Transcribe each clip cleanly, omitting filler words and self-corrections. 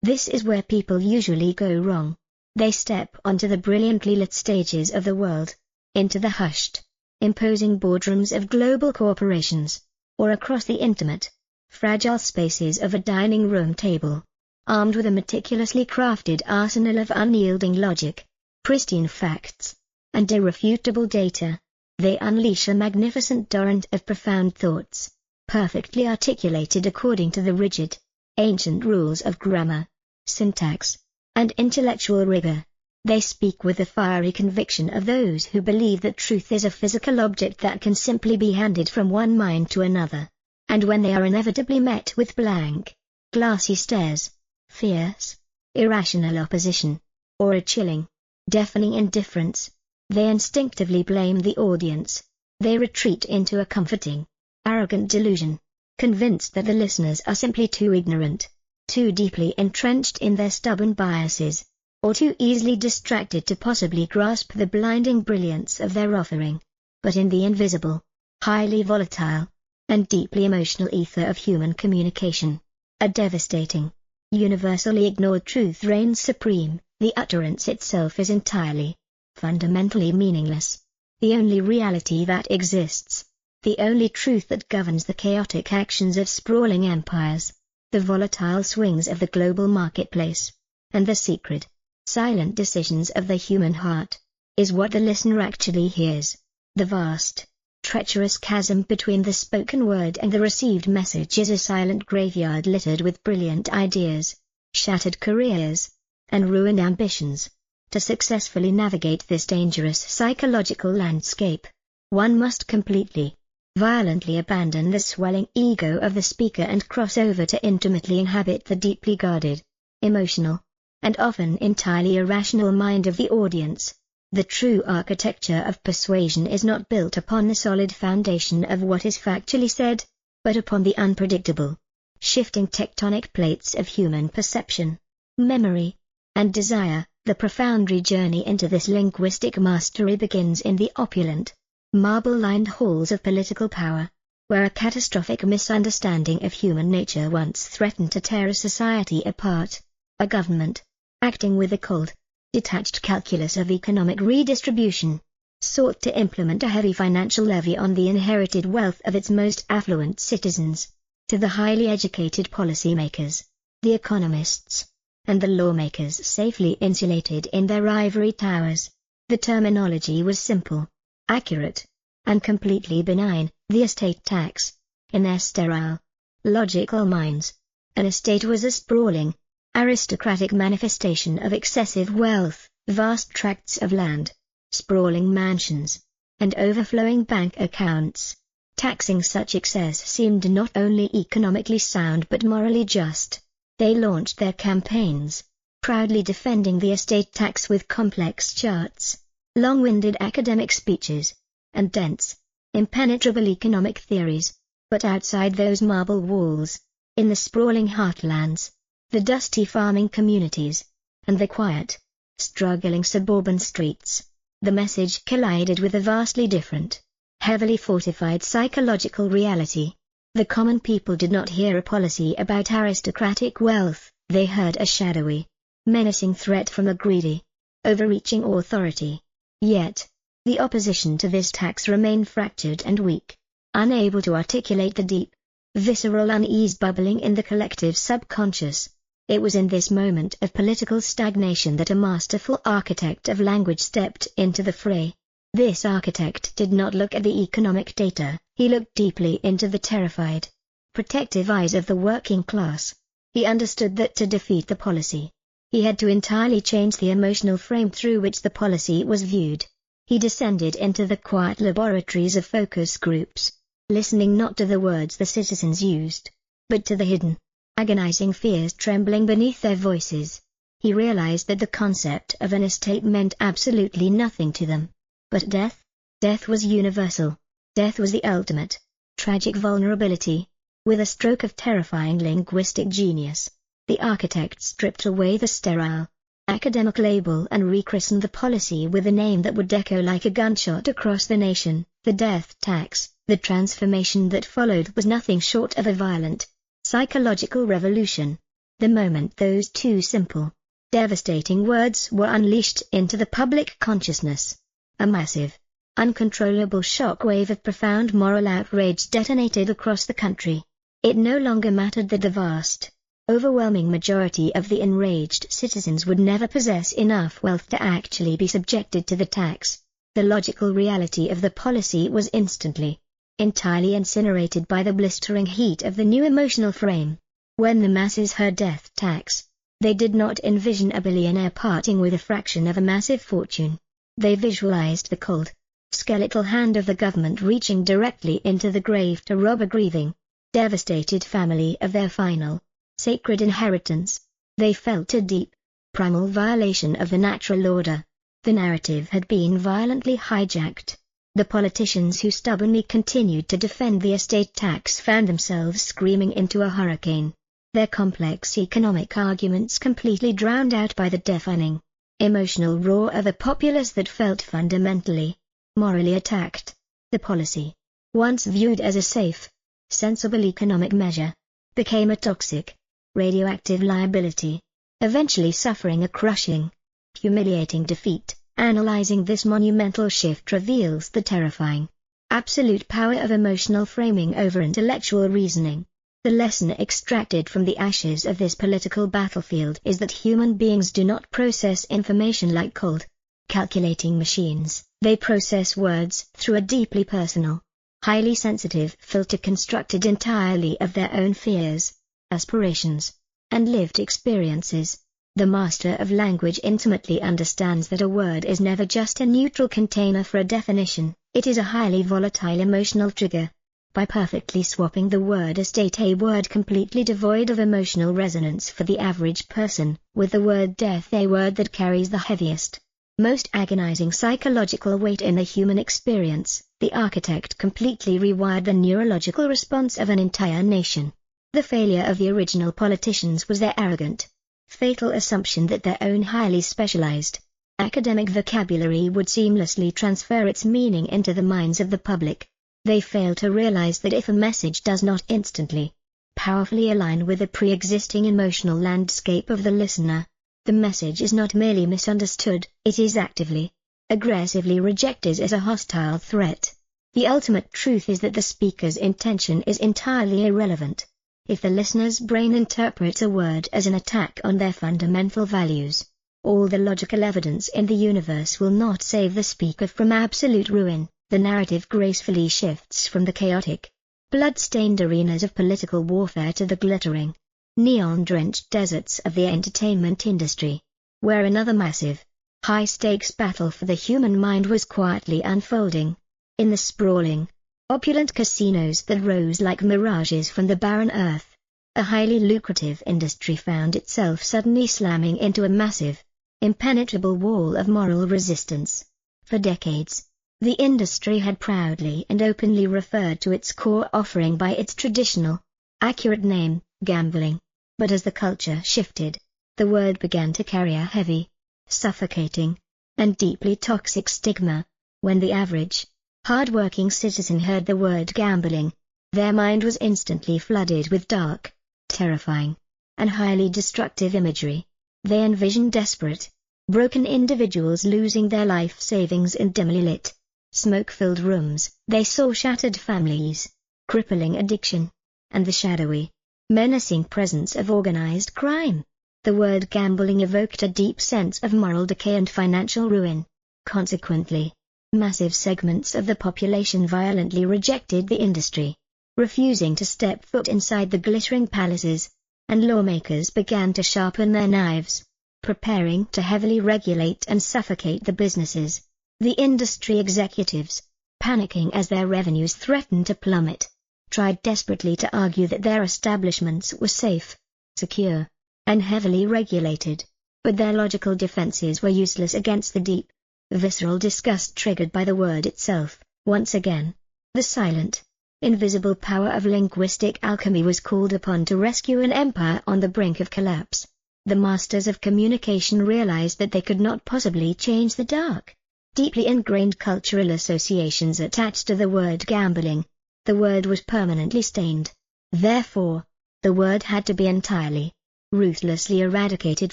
This is where people usually go wrong. They step onto the brilliantly lit stages of the world, into the hushed, imposing boardrooms of global corporations, or across the intimate, fragile spaces of a dining room table. Armed with a meticulously crafted arsenal of unyielding logic, pristine facts, and irrefutable data, they unleash a magnificent torrent of profound thoughts, perfectly articulated according to the rigid, ancient rules of grammar, syntax, and intellectual rigor. They speak with the fiery conviction of those who believe that truth is a physical object that can simply be handed from one mind to another. And when they are inevitably met with blank, glassy stares, fierce, irrational opposition, or a chilling, deafening indifference, they instinctively blame the audience. They retreat into a comforting, arrogant delusion, convinced that the listeners are simply too ignorant, too deeply entrenched in their stubborn biases, or too easily distracted to possibly grasp the blinding brilliance of their offering. But in the invisible, highly volatile, and deeply emotional ether of human communication, a devastating, universally ignored truth reigns supreme. The utterance itself is entirely, fundamentally meaningless. The only reality that exists, the only truth that governs the chaotic actions of sprawling empires, the volatile swings of the global marketplace, and the secret, silent decisions of the human heart, is what the listener actually hears. The vast, treacherous chasm between the spoken word and the received message is a silent graveyard littered with brilliant ideas, shattered careers, and ruined ambitions. To successfully navigate this dangerous psychological landscape, one must completely, violently abandon the swelling ego of the speaker and cross over to intimately inhabit the deeply guarded, emotional, and often entirely irrational mind of the audience. The true architecture of persuasion is not built upon the solid foundation of what is factually said, but upon the unpredictable, shifting tectonic plates of human perception, memory, and desire. The profound journey into this linguistic mastery begins in the opulent, marble-lined halls of political power, where a catastrophic misunderstanding of human nature once threatened to tear a society apart. A government, acting with a cold, detached calculus of economic redistribution, sought to implement a heavy financial levy on the inherited wealth of its most affluent citizens. To the highly educated policymakers, the economists, and the lawmakers safely insulated in their ivory towers, the terminology was simple, accurate, and completely benign: the estate tax. In their sterile, logical minds, an estate was a sprawling, aristocratic manifestation of excessive wealth, vast tracts of land, sprawling mansions, and overflowing bank accounts. Taxing such excess seemed not only economically sound but morally just. They launched their campaigns, proudly defending the estate tax with complex charts, long-winded academic speeches, and dense, impenetrable economic theories. But outside those marble walls, in the sprawling heartlands, the dusty farming communities, and the quiet, struggling suburban streets, the message collided with a vastly different, heavily fortified psychological reality. The common people did not hear a policy about aristocratic wealth, they heard a shadowy, menacing threat from a greedy, overreaching authority. Yet, the opposition to this tax remained fractured and weak, unable to articulate the deep, visceral unease bubbling in the collective subconscious. It was in this moment of political stagnation that a masterful architect of language stepped into the fray. This architect did not look at the economic data, he looked deeply into the terrified, protective eyes of the working class. He understood that to defeat the policy, he had to entirely change the emotional frame through which the policy was viewed. He descended into the quiet laboratories of focus groups, listening not to the words the citizens used, but to the hidden, agonizing fears trembling beneath their voices. He realized that the concept of an estate meant absolutely nothing to them. But death? Death was universal. Death was the ultimate, tragic vulnerability. With a stroke of terrifying linguistic genius, the architect stripped away the sterile, academic label and rechristened the policy with a name that would echo like a gunshot across the nation: the death tax. The transformation that followed was nothing short of a violent, psychological revolution. The moment those two simple, devastating words were unleashed into the public consciousness, a massive, uncontrollable shockwave of profound moral outrage detonated across the country. It no longer mattered that the vast, overwhelming majority of the enraged citizens would never possess enough wealth to actually be subjected to the tax. The logical reality of the policy was instantly, entirely incinerated by the blistering heat of the new emotional frame. When the masses heard death tax, they did not envision a billionaire parting with a fraction of a massive fortune. They visualized the cold, skeletal hand of the government reaching directly into the grave to rob a grieving, devastated family of their final, sacred inheritance. They felt a deep, primal violation of the natural order. The narrative had been violently hijacked. The politicians who stubbornly continued to defend the estate tax found themselves screaming into a hurricane, their complex economic arguments completely drowned out by the deafening, emotional roar of a populace that felt fundamentally, morally attacked. The policy, once viewed as a safe, sensible economic measure, became a toxic, radioactive liability, eventually suffering a crushing, humiliating defeat. Analyzing this monumental shift reveals the terrifying, absolute power of emotional framing over intellectual reasoning. The lesson extracted from the ashes of this political battlefield is that human beings do not process information like cold, calculating machines. They process words through a deeply personal, highly sensitive filter constructed entirely of their own fears, aspirations, and lived experiences. The master of language intimately understands that a word is never just a neutral container for a definition, it is a highly volatile emotional trigger. By perfectly swapping the word estate, a word completely devoid of emotional resonance for the average person, with the word death, a word that carries the heaviest, most agonizing psychological weight in the human experience, the architect completely rewired the neurological response of an entire nation. The failure of the original politicians was their arrogant, fatal assumption that their own highly specialized, academic vocabulary would seamlessly transfer its meaning into the minds of the public. They fail to realize that if a message does not instantly, powerfully align with the pre-existing emotional landscape of the listener, the message is not merely misunderstood, it is actively, aggressively rejected as a hostile threat. The ultimate truth is that the speaker's intention is entirely irrelevant. If the listener's brain interprets a word as an attack on their fundamental values, all the logical evidence in the universe will not save the speaker from absolute ruin. The narrative gracefully shifts from the chaotic, blood-stained arenas of political warfare to the glittering, neon-drenched deserts of the entertainment industry, where another massive, high-stakes battle for the human mind was quietly unfolding. In the sprawling, opulent casinos that rose like mirages from the barren earth, a highly lucrative industry found itself suddenly slamming into a massive, impenetrable wall of moral resistance. For decades, the industry had proudly and openly referred to its core offering by its traditional, accurate name, gambling. But as the culture shifted, the word began to carry a heavy, suffocating, and deeply toxic stigma. When the average, hard-working citizen heard the word gambling, their mind was instantly flooded with dark, terrifying, and highly destructive imagery. They envisioned desperate, broken individuals losing their life savings in dimly lit, smoke-filled rooms. They saw shattered families, crippling addiction, and the shadowy, menacing presence of organized crime. The word gambling evoked a deep sense of moral decay and financial ruin. Consequently, massive segments of the population violently rejected the industry, refusing to step foot inside the glittering palaces, and lawmakers began to sharpen their knives, preparing to heavily regulate and suffocate the businesses. The industry executives, panicking as their revenues threatened to plummet, tried desperately to argue that their establishments were safe, secure, and heavily regulated, but their logical defenses were useless against the deep, visceral disgust triggered by the word itself. Once again, the silent, invisible power of linguistic alchemy was called upon to rescue an empire on the brink of collapse. The masters of communication realized that they could not possibly change the dark, deeply ingrained cultural associations attached to the word gambling. The word was permanently stained. Therefore, the word had to be entirely, ruthlessly eradicated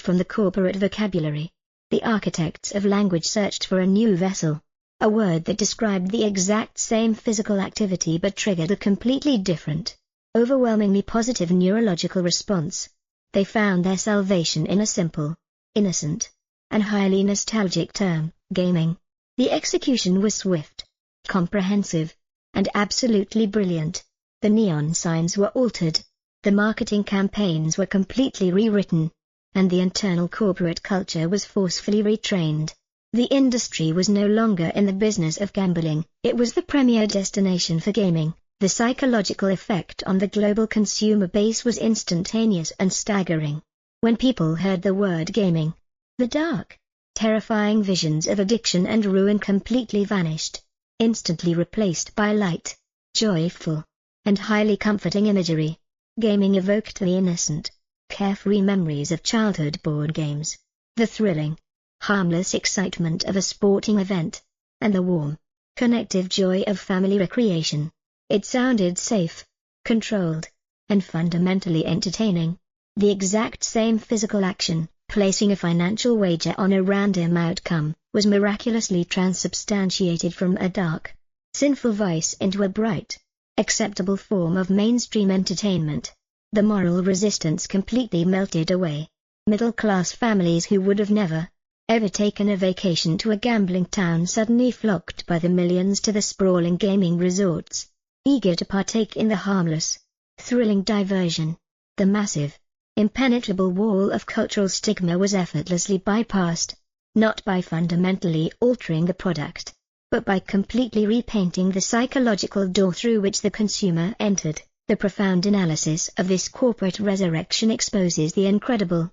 from the corporate vocabulary. The architects of language searched for a new vessel, a word that described the exact same physical activity but triggered a completely different, overwhelmingly positive neurological response. They found their salvation in a simple, innocent, and highly nostalgic term: gaming. The execution was swift, comprehensive, and absolutely brilliant. The neon signs were altered, the marketing campaigns were completely rewritten, and the internal corporate culture was forcefully retrained. The industry was no longer in the business of gambling, it was the premier destination for gaming. The psychological effect on the global consumer base was instantaneous and staggering. When people heard the word gaming, the dark, terrifying visions of addiction and ruin completely vanished, instantly replaced by light, joyful, and highly comforting imagery. Gaming evoked the innocent, carefree memories of childhood board games, the thrilling, harmless excitement of a sporting event, and the warm, connective joy of family recreation. It sounded safe, controlled, and fundamentally entertaining. The exact same physical action, placing a financial wager on a random outcome, was miraculously transubstantiated from a dark, sinful vice into a bright, acceptable form of mainstream entertainment. The moral resistance completely melted away. Middle-class families who would have never, ever taken a vacation to a gambling town suddenly flocked by the millions to the sprawling gaming resorts, eager to partake in the harmless, thrilling diversion. The massive, impenetrable wall of cultural stigma was effortlessly bypassed, not by fundamentally altering the product, but by completely repainting the psychological door through which the consumer entered. The profound analysis of this corporate resurrection exposes the incredible,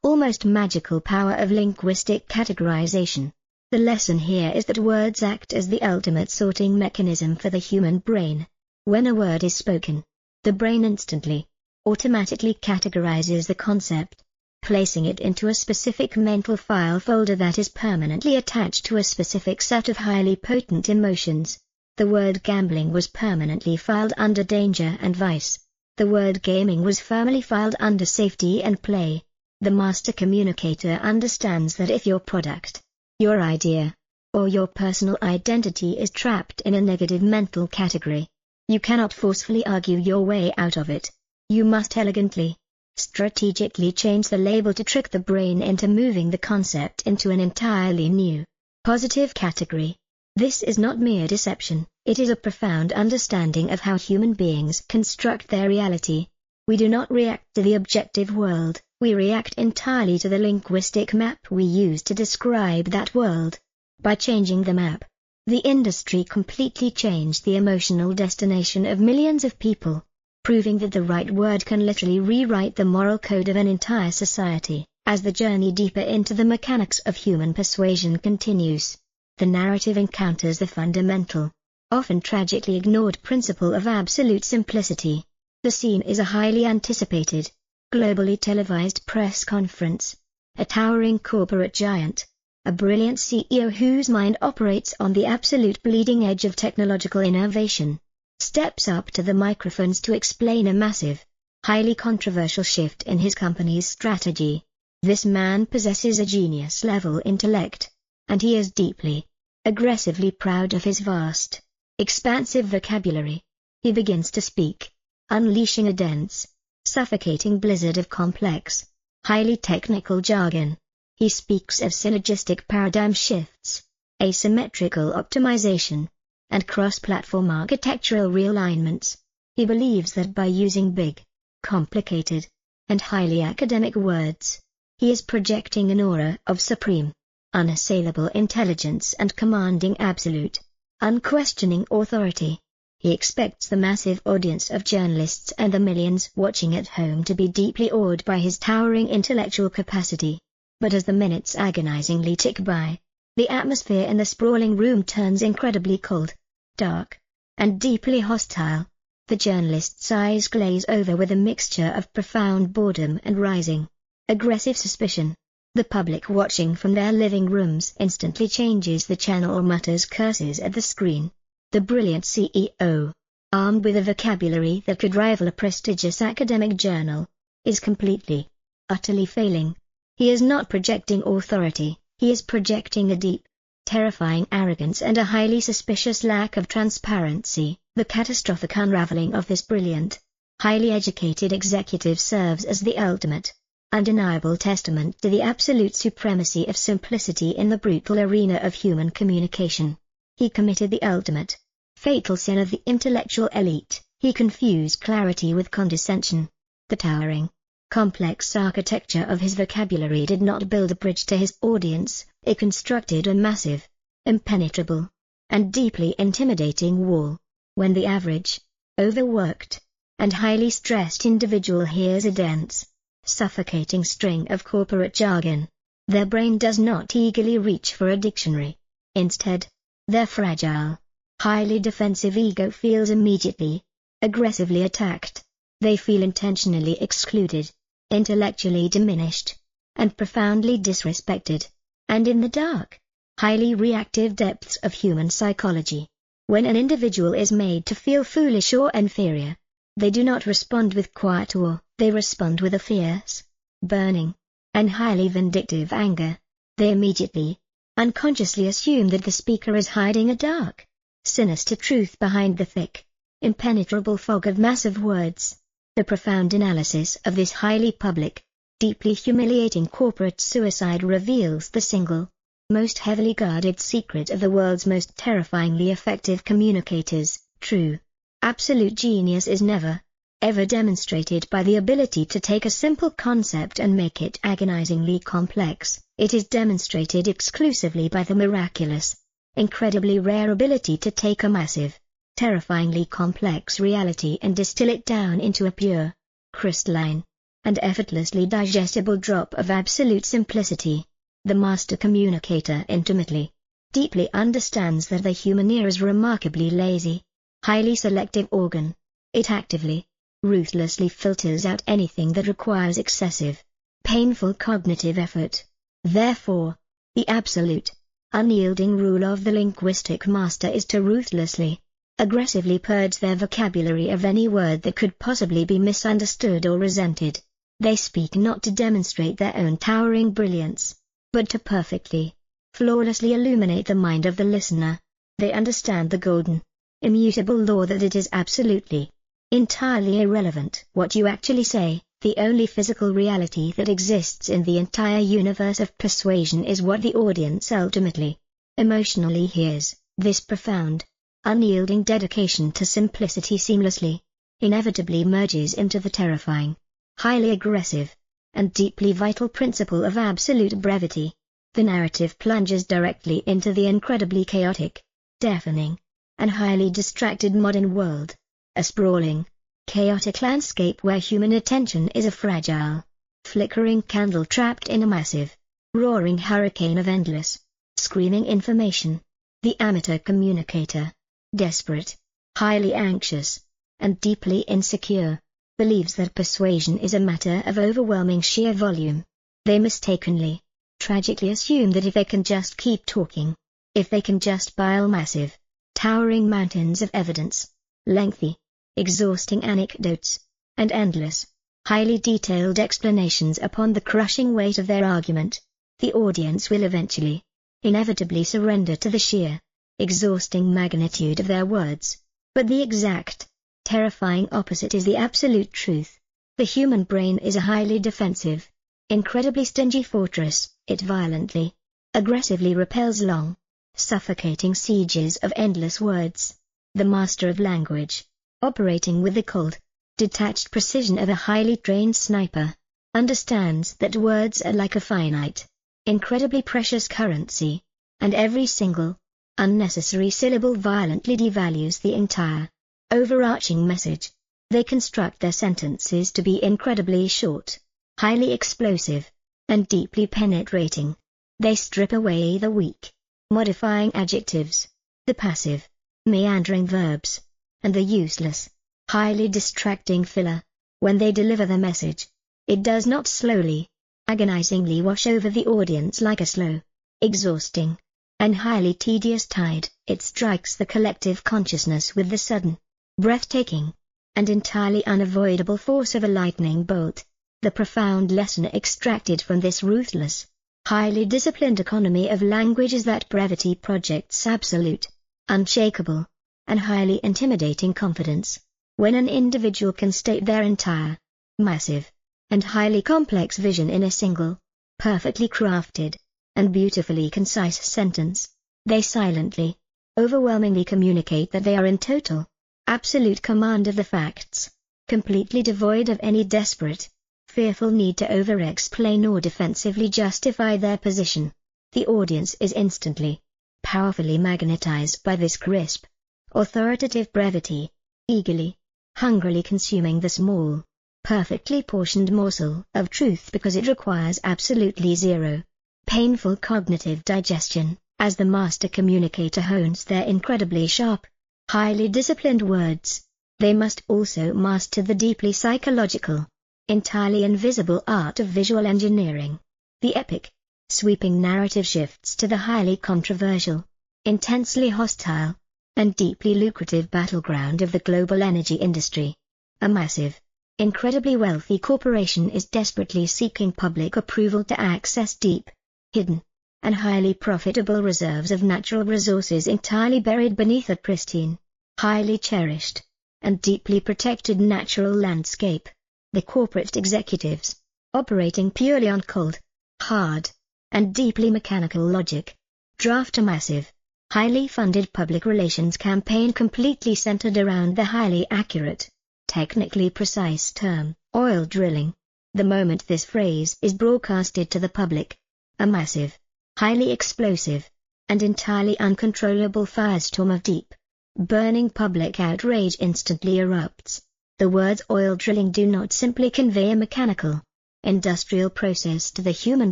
almost magical power of linguistic categorization. The lesson here is that words act as the ultimate sorting mechanism for the human brain. When a word is spoken, the brain instantly, automatically categorizes the concept, placing it into a specific mental file folder that is permanently attached to a specific set of highly potent emotions. The word gambling was permanently filed under danger and vice. The word gaming was firmly filed under safety and play. The master communicator understands that if your product, your idea, or your personal identity is trapped in a negative mental category, you cannot forcefully argue your way out of it. You must elegantly, strategically change the label to trick the brain into moving the concept into an entirely new, positive category. This is not mere deception, it is a profound understanding of how human beings construct their reality. We do not react to the objective world, we react entirely to the linguistic map we use to describe that world. By changing the map, the industry completely changed the emotional destination of millions of people, proving that the right word can literally rewrite the moral code of an entire society. As the journey deeper into the mechanics of human persuasion continues, the narrative encounters the fundamental, often tragically ignored principle of absolute simplicity. The scene is a highly anticipated, globally televised press conference. A towering corporate giant, a brilliant CEO whose mind operates on the absolute bleeding edge of technological innovation, steps up to the microphones to explain a massive, highly controversial shift in his company's strategy. This man possesses a genius-level intellect, and he is deeply, aggressively proud of his vast, expansive vocabulary. He begins to speak, unleashing a dense, suffocating blizzard of complex, highly technical jargon. He speaks of synergistic paradigm shifts, asymmetrical optimization, and cross-platform architectural realignments. He believes that by using big, complicated, and highly academic words, he is projecting an aura of supreme, unassailable intelligence and commanding absolute, unquestioning authority. He expects the massive audience of journalists and the millions watching at home to be deeply awed by his towering intellectual capacity. But as the minutes agonizingly tick by, the atmosphere in the sprawling room turns incredibly cold, dark, and deeply hostile. The journalist's eyes glaze over with a mixture of profound boredom and rising, aggressive suspicion. The public watching from their living rooms instantly changes the channel or mutters curses at the screen. The brilliant CEO, armed with a vocabulary that could rival a prestigious academic journal, is completely, utterly failing. He is not projecting authority, he is projecting a deep, terrifying arrogance and a highly suspicious lack of transparency. The catastrophic unraveling of this brilliant, highly educated executive serves as the ultimate, undeniable testament to the absolute supremacy of simplicity in the brutal arena of human communication. He committed the ultimate, fatal sin of the intellectual elite. He confused clarity with condescension. The towering, complex architecture of his vocabulary did not build a bridge to his audience, it constructed a massive, impenetrable, and deeply intimidating wall. When the average, overworked, and highly stressed individual hears a dense, suffocating string of corporate jargon, their brain does not eagerly reach for a dictionary. Instead, their fragile, highly defensive ego feels immediately, aggressively attacked. They feel intentionally excluded, intellectually diminished, and profoundly disrespected. And in the dark, highly reactive depths of human psychology, when an individual is made to feel foolish or inferior, they do not respond with quiet awe, they respond with a fierce, burning, and highly vindictive anger. They immediately, unconsciously assume that the speaker is hiding a dark, sinister truth behind the thick, impenetrable fog of massive words. The profound analysis of this highly public, deeply humiliating corporate suicide reveals the single, most heavily guarded secret of the world's most terrifyingly effective communicators. True, absolute genius is never, ever demonstrated by the ability to take a simple concept and make it agonizingly complex. It is demonstrated exclusively by the miraculous, incredibly rare ability to take a massive, terrifyingly complex reality and distill it down into a pure, crystalline, and effortlessly digestible drop of absolute simplicity. The master communicator intimately, deeply understands that the human ear is a remarkably lazy, highly selective organ. It actively, ruthlessly filters out anything that requires excessive, painful cognitive effort. Therefore, the absolute, unyielding rule of the linguistic master is to ruthlessly, aggressively purge their vocabulary of any word that could possibly be misunderstood or resented. They speak not to demonstrate their own towering brilliance, but to perfectly, flawlessly illuminate the mind of the listener. They understand the golden, immutable law that it is absolutely, entirely irrelevant what you actually say. The only physical reality that exists in the entire universe of persuasion is what the audience ultimately, emotionally hears. This profound, unyielding dedication to simplicity seamlessly, inevitably merges into the terrifying, highly aggressive, and deeply vital principle of absolute brevity. The narrative plunges directly into the incredibly chaotic, deafening, and highly distracted modern world, a sprawling, chaotic landscape where human attention is a fragile, flickering candle trapped in a massive, roaring hurricane of endless, screaming information. The amateur communicator, desperate, highly anxious, and deeply insecure, believes that persuasion is a matter of overwhelming sheer volume. They mistakenly, tragically assume that if they can just keep talking, if they can just pile massive, towering mountains of evidence, lengthy, exhausting anecdotes, and endless, highly detailed explanations upon the crushing weight of their argument, the audience will eventually, inevitably surrender to the sheer, exhausting magnitude of their words. But the exact, terrifying opposite is the absolute truth. The human brain is a highly defensive, incredibly stingy fortress. It violently, aggressively repels long, suffocating sieges of endless words. The master of language, operating with the cold, detached precision of a highly trained sniper, understands that words are like a finite, incredibly precious currency, and every single, unnecessary syllable violently devalues the entire, overarching message. They construct their sentences to be incredibly short, highly explosive, and deeply penetrating. They strip away the weak, modifying adjectives, the passive, meandering verbs, and the useless, highly distracting filler. When they deliver the message, it does not slowly, agonizingly wash over the audience like a slow, exhausting, and highly tedious tide. It strikes the collective consciousness with the sudden, breathtaking, and entirely unavoidable force of a lightning bolt. The profound lesson extracted from this ruthless, highly disciplined economy of language is that brevity projects absolute, unshakable, and highly intimidating confidence. When an individual can state their entire, massive, and highly complex vision in a single, perfectly crafted, and beautifully concise sentence, they silently, overwhelmingly communicate that they are in total, absolute command of the facts, completely devoid of any desperate, fearful need to over-explain or defensively justify their position. The audience is instantly, powerfully magnetized by this crisp, authoritative brevity, eagerly, hungrily consuming the small, perfectly portioned morsel of truth because it requires absolutely zero, painful cognitive digestion, as the master communicator hones their incredibly sharp, highly disciplined words. They must also master the deeply psychological, entirely invisible art of visual engineering. The epic, sweeping narrative shifts to the highly controversial, intensely hostile, and deeply lucrative battleground of the global energy industry. A massive, incredibly wealthy corporation is desperately seeking public approval to access deep, hidden, and highly profitable reserves of natural resources entirely buried beneath a pristine, highly cherished, and deeply protected natural landscape. The corporate executives, operating purely on cold, hard, and deeply mechanical logic, draft a massive, highly funded public relations campaign completely centered around the highly accurate, technically precise term, oil drilling. The moment this phrase is broadcasted to the public, a massive, highly explosive, and entirely uncontrollable firestorm of deep, burning public outrage instantly erupts. The words oil drilling do not simply convey a mechanical, industrial process to the human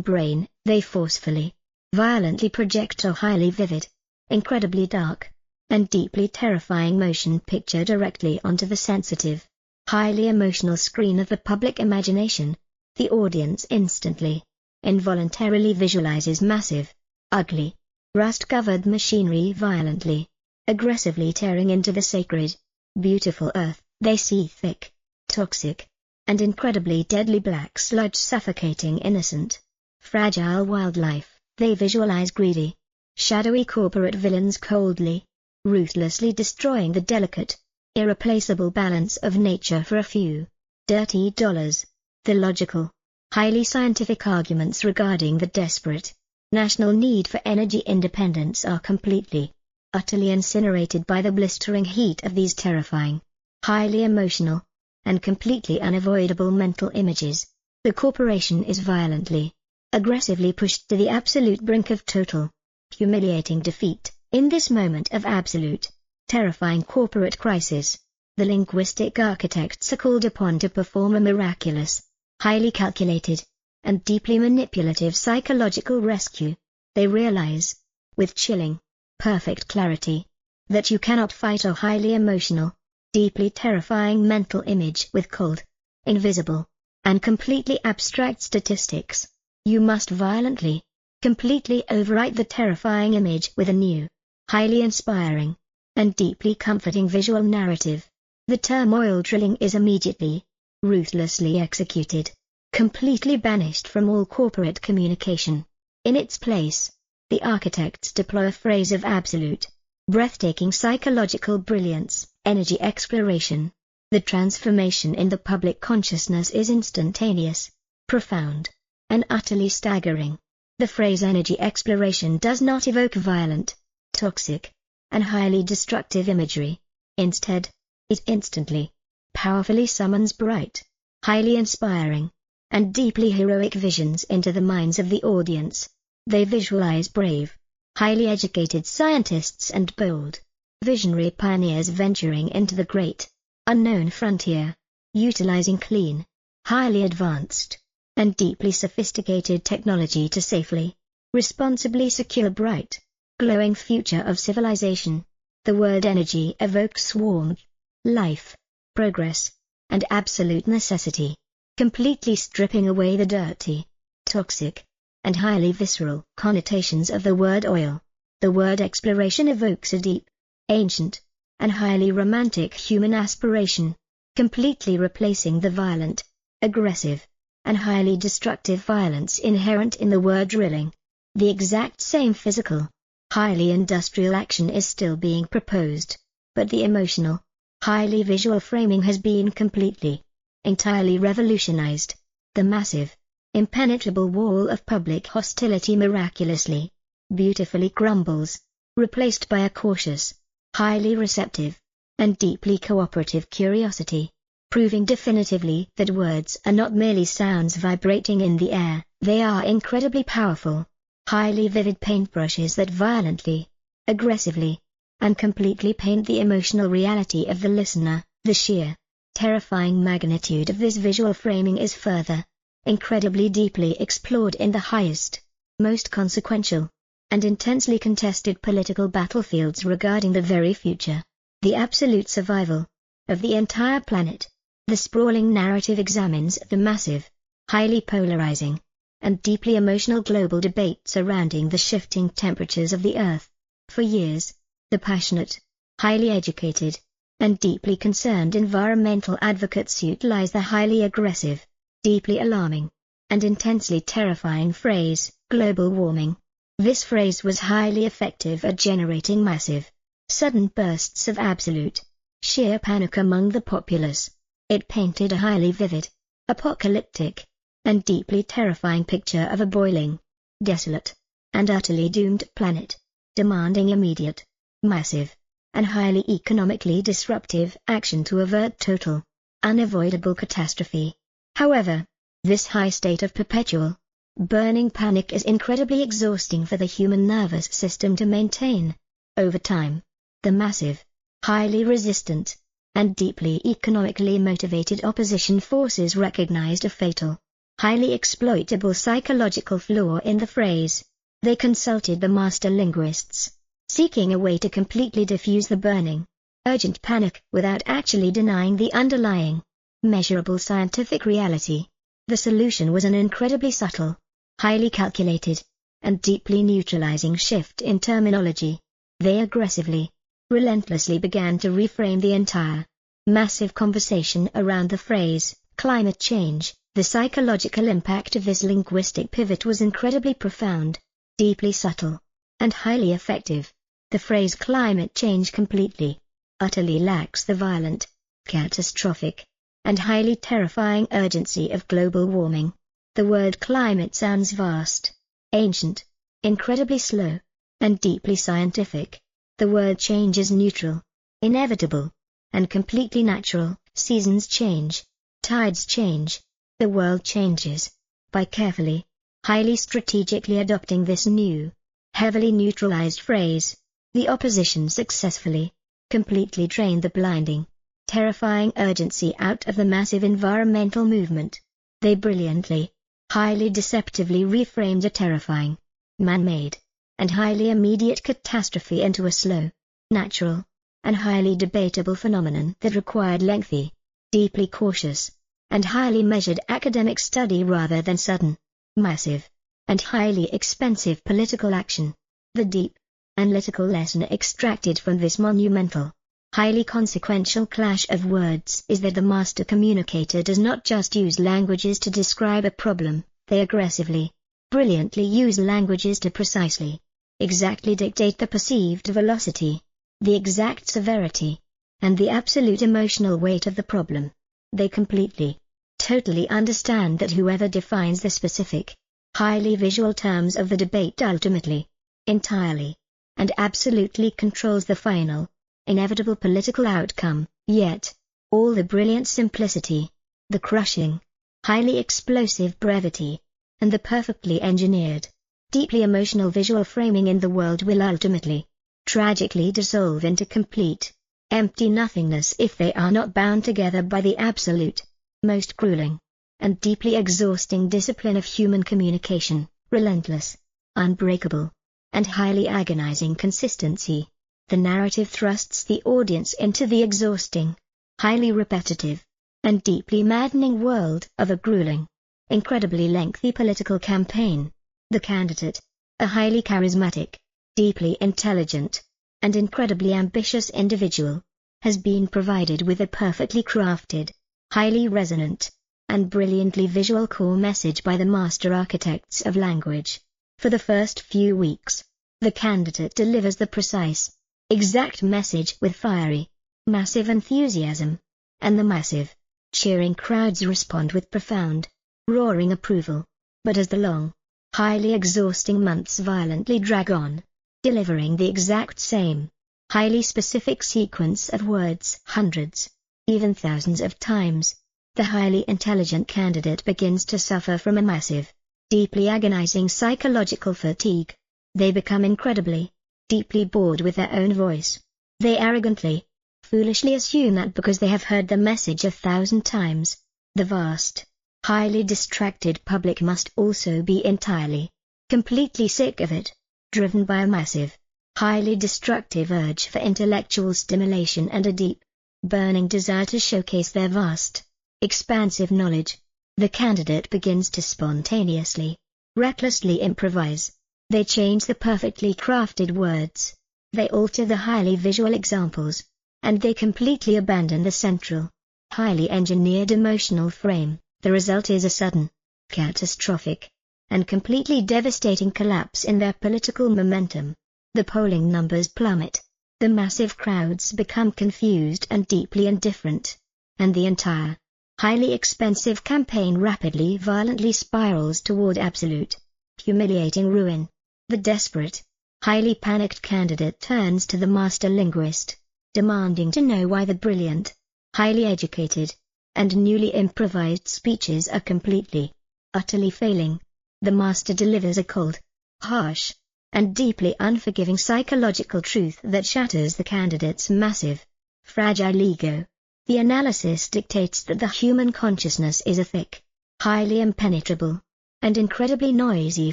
brain, they forcefully, violently project a highly vivid, incredibly dark, and deeply terrifying motion picture directly onto the sensitive, highly emotional screen of the public imagination. The audience instantly, involuntarily visualizes massive, ugly, rust-covered machinery violently, aggressively tearing into the sacred, beautiful earth. They see thick, toxic, and incredibly deadly black sludge suffocating innocent, fragile wildlife. They visualize greedy, shadowy corporate villains coldly, ruthlessly destroying the delicate, irreplaceable balance of nature for a few dirty dollars. The logical, highly scientific arguments regarding the desperate, national need for energy independence are completely, utterly incinerated by the blistering heat of these terrifying, highly emotional, and completely unavoidable mental images. The corporation is violently, aggressively pushed to the absolute brink of total, humiliating defeat. In this moment of absolute, terrifying corporate crisis, the linguistic architects are called upon to perform a miraculous, highly calculated, and deeply manipulative psychological rescue. They realize, with chilling, perfect clarity, that you cannot fight a highly emotional, deeply terrifying mental image with cold, invisible, and completely abstract statistics. You must violently, completely overwrite the terrifying image with a new, highly inspiring, and deeply comforting visual narrative. The term oil drilling is immediately, ruthlessly executed, completely banished from all corporate communication. In its place, the architects deploy a phrase of absolute, breathtaking psychological brilliance: energy exploration. The transformation in the public consciousness is instantaneous, profound, and utterly staggering. The phrase energy exploration does not evoke violent, toxic, and highly destructive imagery. Instead, it instantly, powerfully summons bright, highly inspiring, and deeply heroic visions into the minds of the audience. They visualize brave, highly educated scientists and bold, visionary pioneers venturing into the great, unknown frontier, utilizing clean, highly advanced, and deeply sophisticated technology to safely, responsibly secure a bright, glowing future of civilization. The word energy evokes warmth, life, progress, and absolute necessity, completely stripping away the dirty, toxic, and highly visceral connotations of the word oil. The word exploration evokes a deep, ancient, and highly romantic human aspiration, completely replacing the violent, aggressive, and highly destructive violence inherent in the word drilling. The exact same physical, highly industrial action is still being proposed, but the emotional, highly visual framing has been completely, entirely revolutionized. The massive, impenetrable wall of public hostility miraculously, beautifully crumbles, replaced by a cautious, highly receptive, and deeply cooperative curiosity, proving definitively that words are not merely sounds vibrating in the air, they are incredibly powerful, highly vivid paintbrushes that violently, aggressively, and completely paint the emotional reality of the listener. The sheer, terrifying magnitude of this visual framing is further, incredibly deeply explored in the highest, most consequential, and intensely contested political battlefields regarding the very future, the absolute survival, of the entire planet. The sprawling narrative examines the massive, highly polarizing, and deeply emotional global debate surrounding the shifting temperatures of the Earth. For years, the passionate, highly educated, and deeply concerned environmental advocates utilize the highly aggressive, deeply alarming, and intensely terrifying phrase, global warming. This phrase was highly effective at generating massive, sudden bursts of absolute, sheer panic among the populace. It painted a highly vivid, apocalyptic, and deeply terrifying picture of a boiling, desolate, and utterly doomed planet, demanding immediate, massive, and highly economically disruptive action to avert total, unavoidable catastrophe. However, this high state of perpetual, burning panic is incredibly exhausting for the human nervous system to maintain. Over time, the massive, highly resistant, and deeply economically motivated opposition forces recognized a fatal, highly exploitable psychological flaw in the phrase. They consulted the master linguists, seeking a way to completely diffuse the burning, urgent panic without actually denying the underlying, measurable scientific reality. The solution was an incredibly subtle, highly calculated, and deeply neutralizing shift in terminology. They aggressively, relentlessly began to reframe the entire, massive conversation around the phrase, climate change. The psychological impact of this linguistic pivot was incredibly profound, deeply subtle, and highly effective. The phrase climate change completely, utterly lacks the violent, catastrophic, and highly terrifying urgency of global warming. The word climate sounds vast, ancient, incredibly slow, and deeply scientific. The word change is neutral, inevitable, and completely natural. Seasons change, tides change, the world changes. By carefully, highly strategically adopting this new, heavily neutralized phrase, the opposition successfully, completely drained the blinding, terrifying urgency out of the massive environmental movement. They brilliantly, highly deceptively reframed a terrifying, man-made, and highly immediate catastrophe into a slow, natural, and highly debatable phenomenon that required lengthy, deeply cautious, and highly measured academic study rather than sudden, massive, and highly expensive political action. The deep, analytical lesson extracted from this monumental, highly consequential clash of words is that the master communicator does not just use languages to describe a problem, they aggressively, brilliantly use languages to precisely, exactly dictate the perceived velocity, the exact severity, and the absolute emotional weight of the problem. They completely, totally understand that whoever defines the specific, highly visual terms of the debate ultimately, entirely, and absolutely controls the final, inevitable political outcome. Yet, all the brilliant simplicity, the crushing, highly explosive brevity, and the perfectly engineered, deeply emotional visual framing in the world will ultimately, tragically dissolve into complete, empty nothingness if they are not bound together by the absolute, most grueling, and deeply exhausting discipline of human communication, relentless, unbreakable, and highly agonizing consistency. The narrative thrusts the audience into the exhausting, highly repetitive, and deeply maddening world of a grueling, incredibly lengthy political campaign. The candidate, a highly charismatic, deeply intelligent, and incredibly ambitious individual, has been provided with a perfectly crafted, highly resonant, and brilliantly visual core message by the master architects of language. For the first few weeks, the candidate delivers the precise, exact message with fiery, massive enthusiasm, and the massive, cheering crowds respond with profound, roaring approval. But as the long, highly exhausting months violently drag on, delivering the exact same, highly specific sequence of words hundreds, even thousands of times, the highly intelligent candidate begins to suffer from a massive, deeply agonizing psychological fatigue. They become incredibly, deeply bored with their own voice. They arrogantly, foolishly assume that because they have heard the message 1,000 times, the vast, highly distracted public must also be entirely, completely sick of it, driven by a massive, highly destructive urge for intellectual stimulation and a deep, burning desire to showcase their vast, expansive knowledge. The candidate begins to spontaneously, recklessly improvise. They change the perfectly crafted words, they alter the highly visual examples, and they completely abandon the central, highly engineered emotional frame. The result is a sudden, catastrophic, and completely devastating collapse in their political momentum. The polling numbers plummet, the massive crowds become confused and deeply indifferent, and the entire, highly expensive campaign rapidly violently spirals toward absolute, humiliating ruin. The desperate, highly panicked candidate turns to the master linguist, demanding to know why the brilliant, highly educated, and newly improvised speeches are completely, utterly failing. The master delivers a cold, harsh, and deeply unforgiving psychological truth that shatters the candidate's massive, fragile ego. The analysis dictates that the human consciousness is a thick, highly impenetrable, and incredibly noisy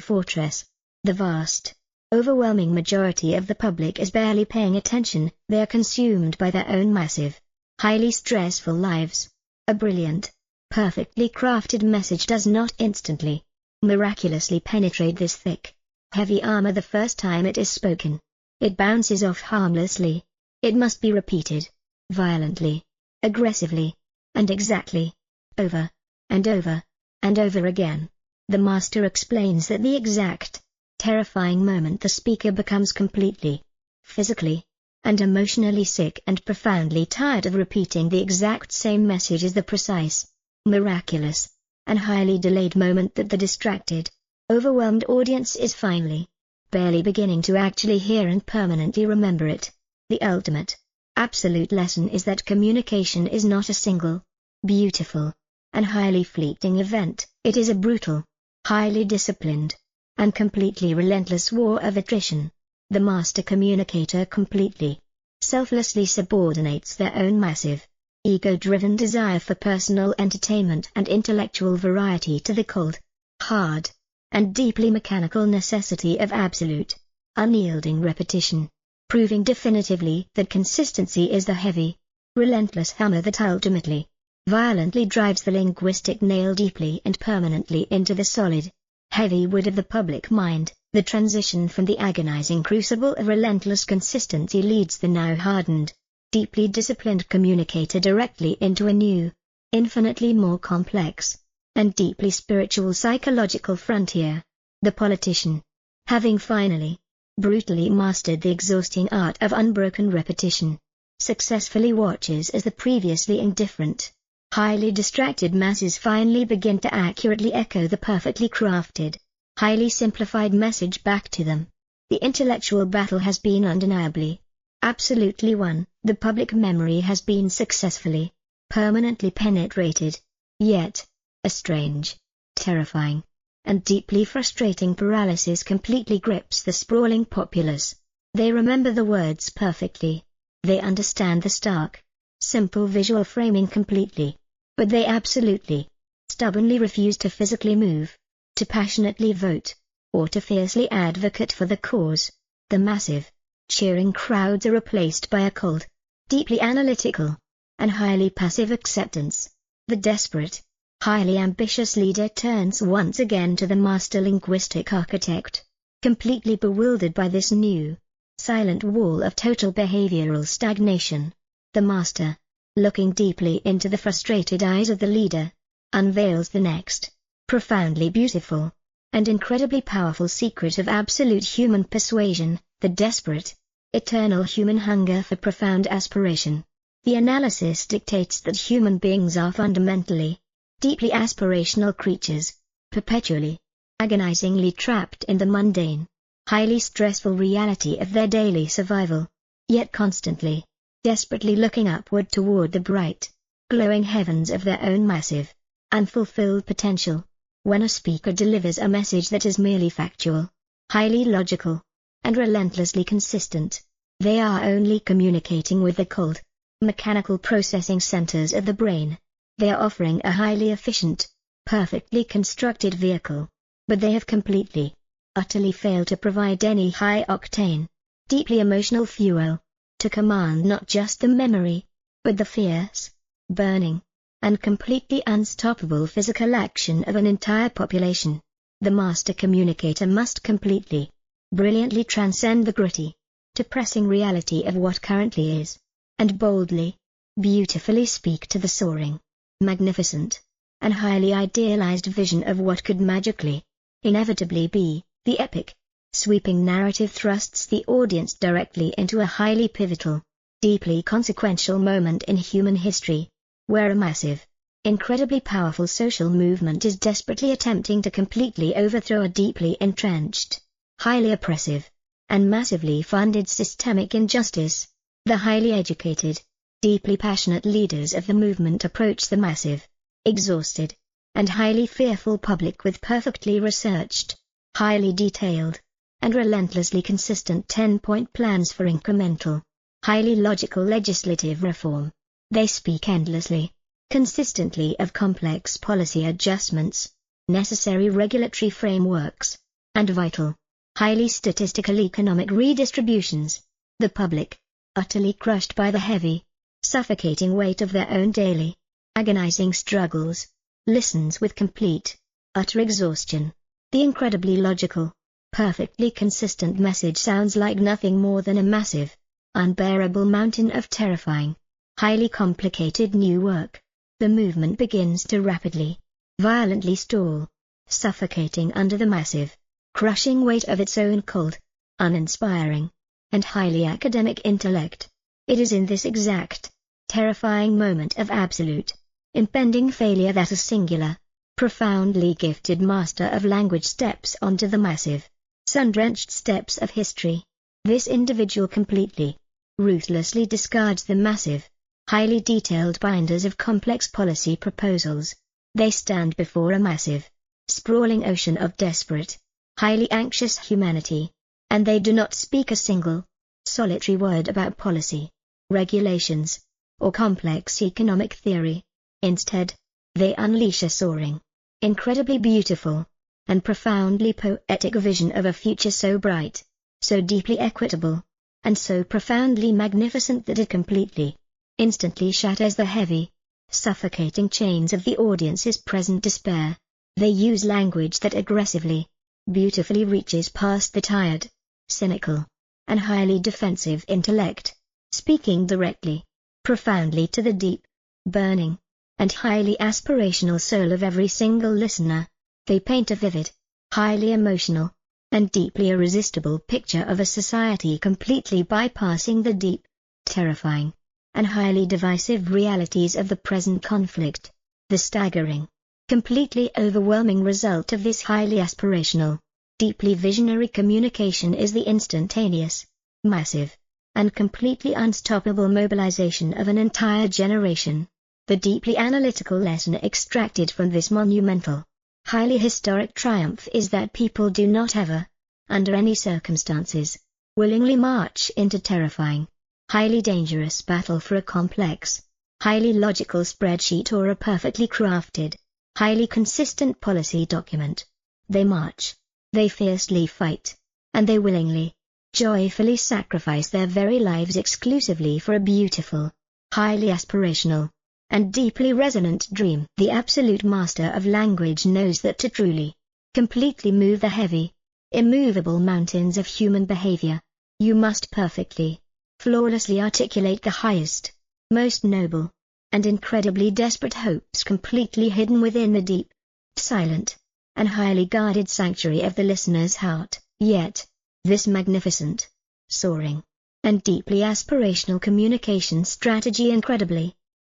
fortress. The vast, overwhelming majority of the public is barely paying attention. They are consumed by their own massive, highly stressful lives. A brilliant, perfectly crafted message does not instantly, miraculously penetrate this thick, heavy armor the first time it is spoken. It bounces off harmlessly. It must be repeated, violently, aggressively, and exactly, over, and over, and over again. The master explains that the exact, terrifying moment the speaker becomes completely, physically, and emotionally sick and profoundly tired of repeating the exact same message is the precise, miraculous, and highly delayed moment that the distracted, overwhelmed audience is finally, barely beginning to actually hear and permanently remember it. The ultimate, absolute lesson is that communication is not a single, beautiful, and highly fleeting event. It is a brutal, highly disciplined, and completely relentless war of attrition. The master communicator completely, selflessly subordinates their own massive, ego-driven desire for personal entertainment and intellectual variety to the cold, hard, and deeply mechanical necessity of absolute, unyielding repetition, proving definitively that consistency is the heavy, relentless hammer that ultimately, violently drives the linguistic nail deeply and permanently into the solid, heavy wood of the public mind. The transition from the agonizing crucible of relentless consistency leads the now hardened, deeply disciplined communicator directly into a new, infinitely more complex, and deeply spiritual psychological frontier. The politician, having finally, brutally mastered the exhausting art of unbroken repetition, successfully watches as the previously indifferent, highly distracted masses finally begin to accurately echo the perfectly crafted, highly simplified message back to them. The intellectual battle has been undeniably, absolutely won. The public memory has been successfully, permanently penetrated. Yet, a strange, terrifying, and deeply frustrating paralysis completely grips the sprawling populace. They remember the words perfectly. They understand the stark, simple visual framing completely. But they absolutely, stubbornly refuse to physically move, to passionately vote, or to fiercely advocate for the cause. The massive, cheering crowds are replaced by a cold, deeply analytical, and highly passive acceptance. The desperate, highly ambitious leader turns once again to the master linguistic architect, completely bewildered by this new, silent wall of total behavioral stagnation. The master, looking deeply into the frustrated eyes of the leader, unveils the next, profoundly beautiful, and incredibly powerful secret of absolute human persuasion, the desperate, eternal human hunger for profound aspiration. The analysis dictates that human beings are fundamentally, deeply aspirational creatures, perpetually, agonizingly trapped in the mundane, highly stressful reality of their daily survival, yet constantly, desperately looking upward toward the bright, glowing heavens of their own massive, unfulfilled potential. When a speaker delivers a message that is merely factual, highly logical, and relentlessly consistent, they are only communicating with the cold, mechanical processing centers of the brain. They are offering a highly efficient, perfectly constructed vehicle, but they have completely, utterly failed to provide any high-octane, deeply emotional fuel, to command not just the memory, but the fierce, burning, and completely unstoppable physical action of an entire population. The master communicator must completely, brilliantly transcend the gritty, depressing reality of what currently is, and boldly, beautifully speak to the soaring, magnificent, and highly idealized vision of what could magically, inevitably be. The epic, sweeping narrative thrusts the audience directly into a highly pivotal, deeply consequential moment in human history, where a massive, incredibly powerful social movement is desperately attempting to completely overthrow a deeply entrenched, highly oppressive, and massively funded systemic injustice. The highly educated, deeply passionate leaders of the movement approach the massive, exhausted, and highly fearful public with perfectly researched, highly detailed, and relentlessly consistent 10-point plans for incremental, highly logical legislative reform. They speak endlessly, consistently of complex policy adjustments, necessary regulatory frameworks, and vital, highly statistical economic redistributions. The public, utterly crushed by the heavy, suffocating weight of their own daily, agonizing struggles, listens with complete, utter exhaustion. The incredibly logical, perfectly consistent message sounds like nothing more than a massive, unbearable mountain of terrifying, highly complicated new work. The movement begins to rapidly, violently stall, suffocating under the massive, crushing weight of its own cold, uninspiring, and highly academic intellect. It is in this exact, terrifying moment of absolute, impending failure that a singular, profoundly gifted master of language steps onto the massive, sun-drenched steps of history. This individual completely, ruthlessly discards the massive, highly detailed binders of complex policy proposals. They stand before a massive, sprawling ocean of desperate, highly anxious humanity, and they do not speak a single, solitary word about policy, regulations, or complex economic theory. Instead, they unleash a soaring, incredibly beautiful, and profoundly poetic vision of a future so bright, so deeply equitable, and so profoundly magnificent that it completely, instantly shatters the heavy, suffocating chains of the audience's present despair. They use language that aggressively, beautifully reaches past the tired, cynical, and highly defensive intellect, speaking directly, profoundly to the deep, burning, and highly aspirational soul of every single listener. They paint a vivid, highly emotional, and deeply irresistible picture of a society completely bypassing the deep, terrifying, and highly divisive realities of the present conflict. The staggering, completely overwhelming result of this highly aspirational, deeply visionary communication is the instantaneous, massive, and completely unstoppable mobilization of an entire generation. The deeply analytical lesson extracted from this monumental, highly historic triumph is that people do not ever, under any circumstances, willingly march into terrifying, highly dangerous battle for a complex, highly logical spreadsheet or a perfectly crafted, highly consistent policy document. They march, they fiercely fight, and they willingly, joyfully sacrifice their very lives exclusively for a beautiful, highly aspirational, and deeply resonant dream. The absolute master of language knows that to truly, completely move the heavy, immovable mountains of human behavior, you must perfectly, flawlessly articulate the highest, most noble, and incredibly desperate hopes completely hidden within the deep, silent, and highly guarded sanctuary of the listener's heart. Yet, this magnificent, soaring, and deeply aspirational communication strategy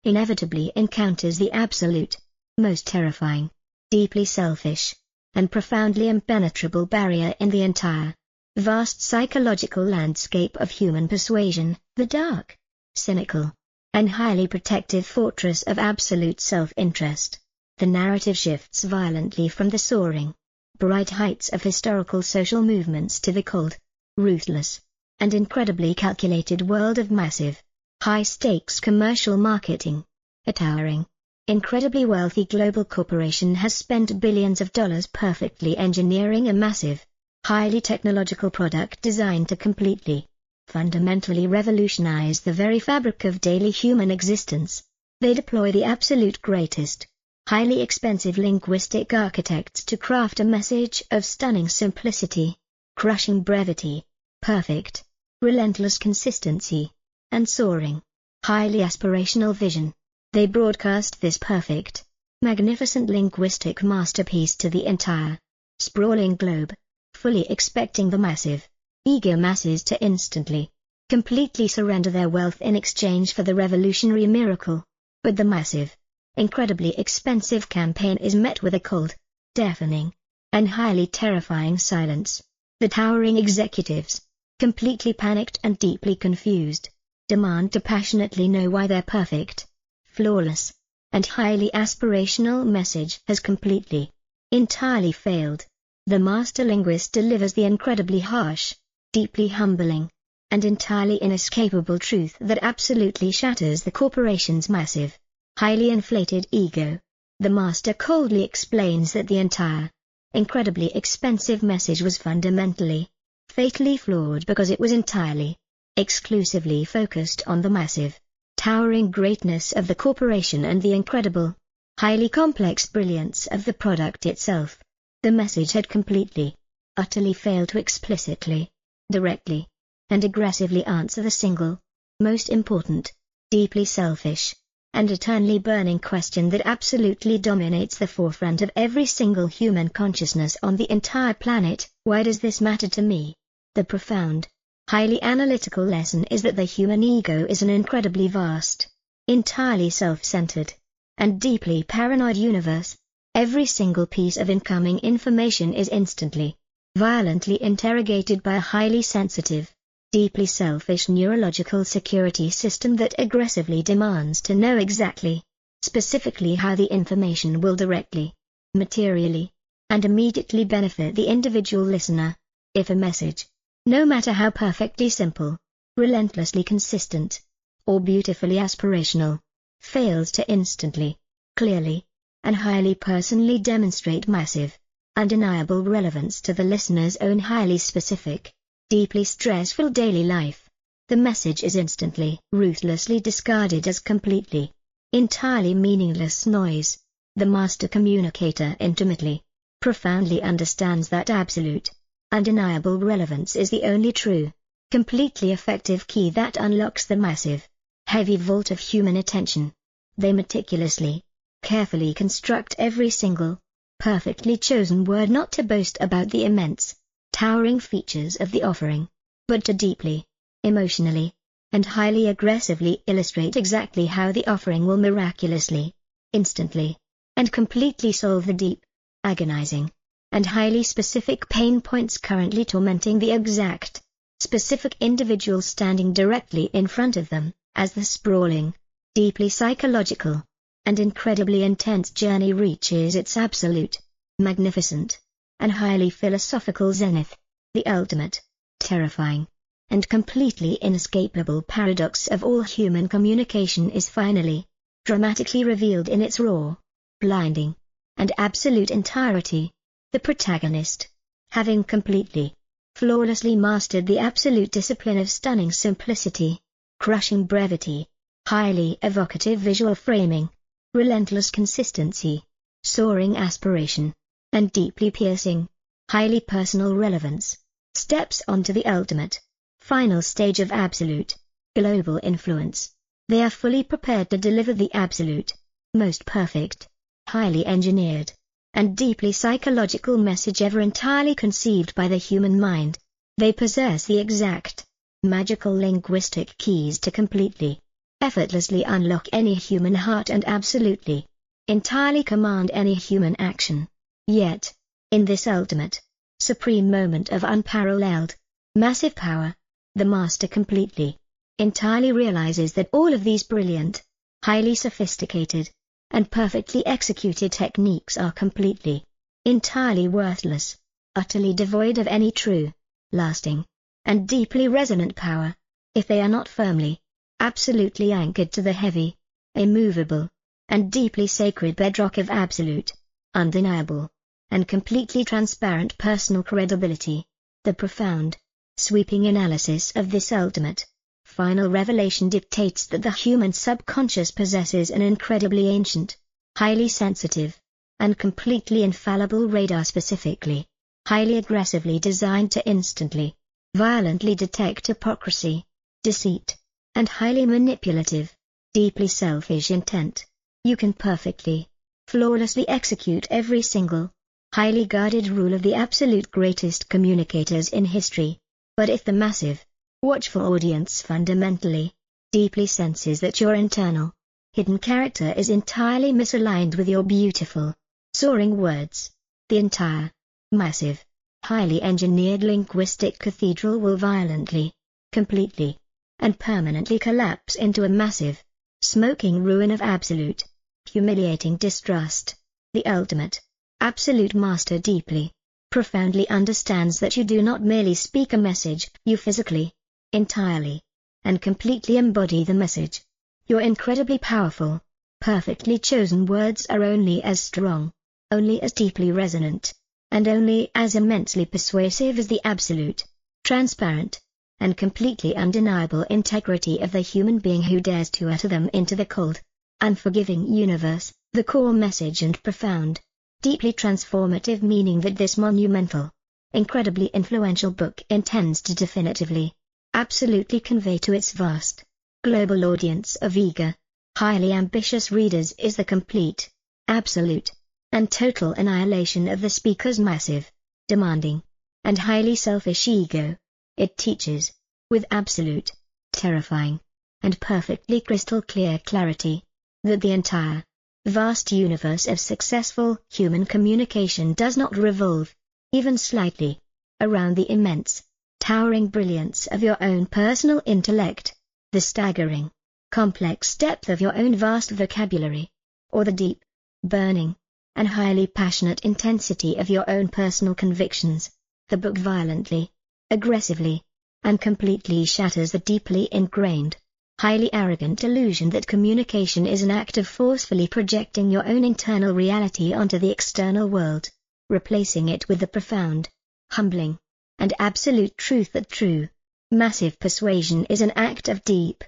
inevitably encounters the absolute, most terrifying, deeply selfish, and profoundly impenetrable barrier in the entire, vast psychological landscape of human persuasion, the dark, cynical, and highly protective fortress of absolute self-interest. The narrative shifts violently from the soaring, bright heights of historical social movements to the cold, ruthless, and incredibly calculated world of massive, high-stakes commercial marketing. A towering, incredibly wealthy global corporation has spent billions of dollars perfectly engineering a massive, highly technological product designed to completely, fundamentally revolutionize the very fabric of daily human existence. They deploy the absolute greatest, highly expensive linguistic architects to craft a message of stunning simplicity, crushing brevity, perfect, relentless consistency, and soaring, highly aspirational vision. They broadcast this perfect, magnificent linguistic masterpiece to the entire, sprawling globe, fully expecting the massive, eager masses to instantly, completely surrender their wealth in exchange for the revolutionary miracle. But the massive, incredibly expensive campaign is met with a cold, deafening, and highly terrifying silence. The towering executives, completely panicked and deeply confused, demand to passionately know why their perfect, flawless, and highly aspirational message has completely, entirely failed. The master linguist delivers the incredibly harsh, deeply humbling, and entirely inescapable truth that absolutely shatters the corporation's massive, highly inflated ego. The master coldly explains that the entire, incredibly expensive message was fundamentally, fatally flawed because it was entirely, exclusively focused on the massive, towering greatness of the corporation and the incredible, highly complex brilliance of the product itself. The message had completely, utterly failed to explicitly, directly, and aggressively answer the single, most important, deeply selfish, and eternally burning question that absolutely dominates the forefront of every single human consciousness on the entire planet. Why does this matter to me? The profound, highly analytical lesson is that the human ego is an incredibly vast, entirely self-centered, and deeply paranoid universe. Every single piece of incoming information is instantly, violently interrogated by a highly sensitive, deeply selfish neurological security system that aggressively demands to know exactly, specifically how the information will directly, materially, and immediately benefit the individual listener. If a message, no matter how perfectly simple, relentlessly consistent, or beautifully aspirational, fails to instantly, clearly, and highly personally demonstrate massive, undeniable relevance to the listener's own highly specific, deeply stressful daily life, the message is instantly, ruthlessly discarded as completely, entirely meaningless noise. The master communicator intimately, profoundly understands that absolute, undeniable relevance is the only true, completely effective key that unlocks the massive, heavy vault of human attention. They meticulously, carefully construct every single, perfectly chosen word not to boast about the immense, towering features of the offering, but to deeply, emotionally, and highly aggressively illustrate exactly how the offering will miraculously, instantly, and completely solve the deep, agonizing, and highly specific pain points currently tormenting the exact, specific individual standing directly in front of them. As the sprawling, deeply psychological, and incredibly intense journey reaches its absolute, magnificent, and highly philosophical zenith, the ultimate, terrifying, and completely inescapable paradox of all human communication is finally, dramatically revealed in its raw, blinding, and absolute entirety. The protagonist, having completely, flawlessly mastered the absolute discipline of stunning simplicity, crushing brevity, highly evocative visual framing, relentless consistency, soaring aspiration, and deeply piercing, highly personal relevance, steps onto the ultimate, final stage of absolute, global influence. They are fully prepared to deliver the absolute, most perfect, highly engineered, and deeply psychological message ever entirely conceived by the human mind. They possess the exact, magical linguistic keys to completely, effortlessly unlock any human heart and absolutely, entirely command any human action. Yet, in this ultimate, supreme moment of unparalleled, massive power, the master completely, entirely realizes that all of these brilliant, highly sophisticated, and perfectly executed techniques are completely, entirely worthless, utterly devoid of any true, lasting, and deeply resonant power, if they are not firmly, absolutely anchored to the heavy, immovable, and deeply sacred bedrock of absolute, undeniable, and completely transparent personal credibility. The profound, sweeping analysis of this ultimate, final revelation dictates that the human subconscious possesses an incredibly ancient, highly sensitive, and completely infallible radar specifically, highly aggressively designed to instantly, violently detect hypocrisy, deceit, and highly manipulative, deeply selfish intent. You can perfectly, flawlessly execute every single, highly guarded rule of the absolute greatest communicators in history, but if the massive, watchful audience fundamentally, deeply senses that your internal, hidden character is entirely misaligned with your beautiful, soaring words, the entire, massive, highly engineered linguistic cathedral will violently, completely, and permanently collapse into a massive, smoking ruin of absolute, humiliating distrust. The ultimate, absolute master deeply, profoundly understands that you do not merely speak a message, you physically, entirely, and completely embody the message. Your incredibly powerful, perfectly chosen words are only as strong, only as deeply resonant, and only as immensely persuasive as the absolute, transparent, and completely undeniable integrity of the human being who dares to utter them into the cold, unforgiving universe. The core message and profound, deeply transformative meaning that this monumental, incredibly influential book intends to definitively, absolutely convey to its vast, global audience of eager, highly ambitious readers is the complete, absolute, and total annihilation of the speaker's massive, demanding, and highly selfish ego. It teaches, with absolute, terrifying, and perfectly crystal clear clarity, that the entire, vast universe of successful human communication does not revolve, even slightly, around the immense, towering brilliance of your own personal intellect, the staggering, complex depth of your own vast vocabulary, or the deep, burning, and highly passionate intensity of your own personal convictions. The book violently, aggressively, and completely shatters the deeply ingrained, highly arrogant illusion that communication is an act of forcefully projecting your own internal reality onto the external world, replacing it with the profound, humbling, and absolute truth that true, massive persuasion is an act of deep,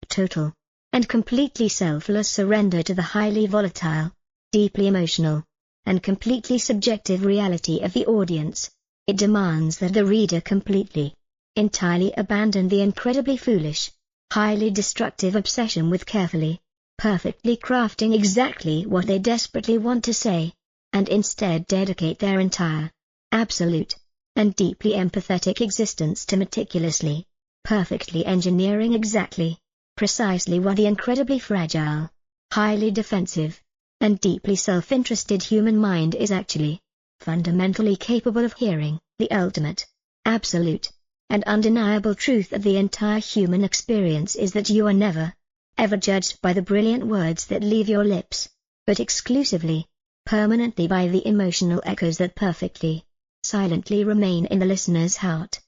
total, and completely selfless surrender to the highly volatile, deeply emotional, and completely subjective reality of the audience. It demands that the reader completely, entirely abandon the incredibly foolish, highly destructive obsession with carefully, perfectly crafting exactly what they desperately want to say, and instead dedicate their entire, absolute, and deeply empathetic existence to meticulously, perfectly engineering exactly, precisely what the incredibly fragile, highly defensive, and deeply self-interested human mind is actually, fundamentally capable of hearing. The ultimate, absolute, and undeniable truth of the entire human experience is that you are never, ever judged by the brilliant words that leave your lips, but exclusively, permanently by the emotional echoes that perfectly, silently remain in the listener's heart.